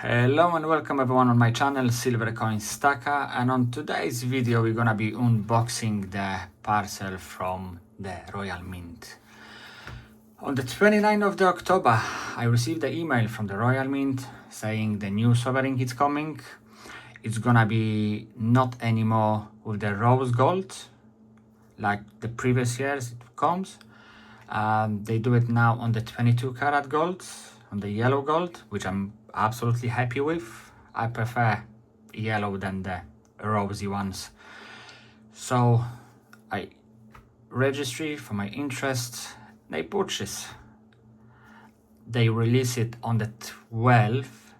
Hello and welcome everyone on my channel Silver Coin Stacker, and on today's video we're gonna be unboxing the parcel from the Royal Mint. On the 29th of October I received an email from the Royal Mint saying the new sovereign is coming. It's gonna be not anymore with the rose gold like the previous years it comes. They do it now on the 22 karat gold, on the yellow gold, which I'm absolutely happy with. I prefer yellow than the rosy ones. So I registry for my interest, they purchase. They release it on the 12th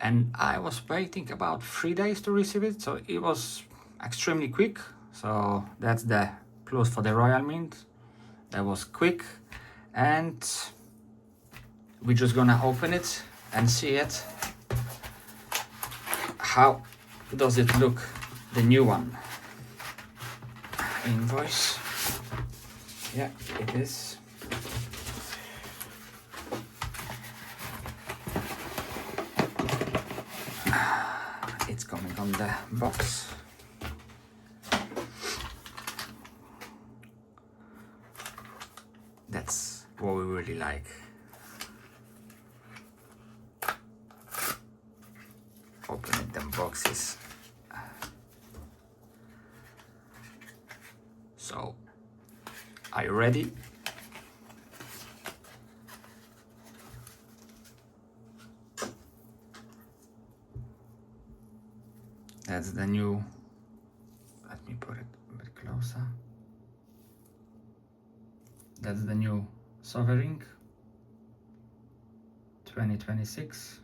and I was waiting about 3 days to receive it, so it was extremely quick. So that's the plus for the Royal Mint. That was quick, and we're just gonna open it and see it. How does it look, the new one? Invoice. Yeah, it is. It's coming on the box. That's what we really like. Opening them boxes. So, are you ready? That's the new, let me put it a bit closer. That's the new sovereign 2026.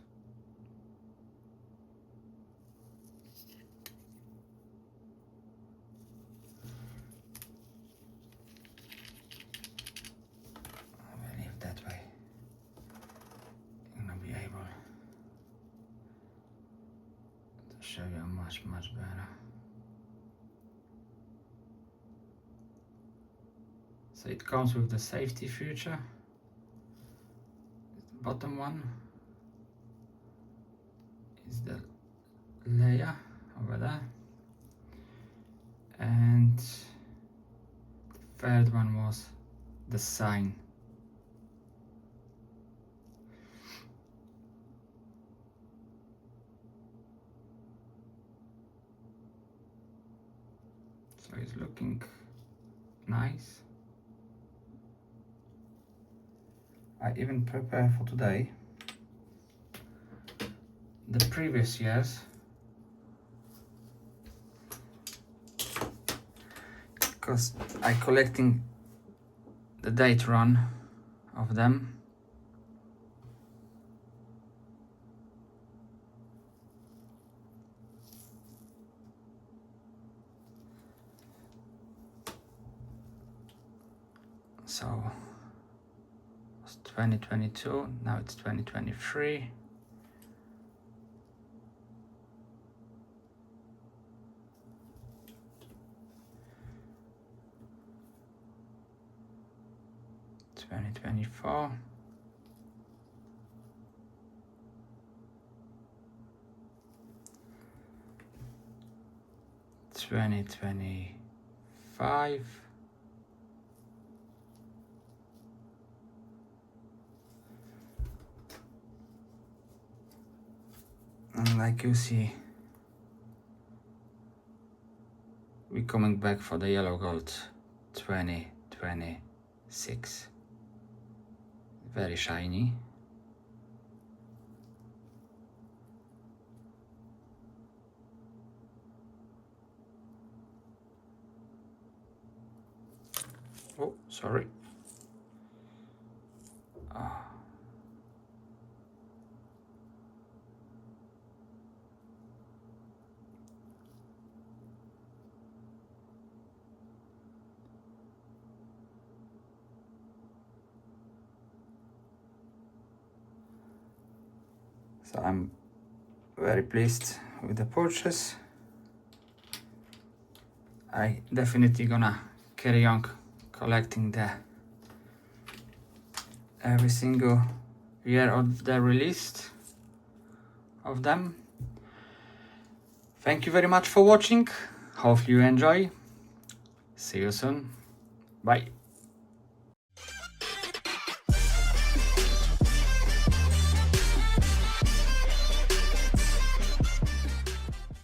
I believe that way I'm gonna be able to show you much better. So it comes with the safety feature. The bottom one is the layer over there, and the third one was the sign. So it's looking nice. I even prepare for today the previous years, because I collecting the date run of them. So it's 2022, now it's 2023. $2024. $2025. And like you see, we're coming back for the yellow gold 2026. Very shiny. Oh, sorry. So I'm very pleased with the purchase. I definitely gonna carry on collecting the every single year of the released. of them. Thank you very much for watching. Hope you enjoy. See you soon. Bye.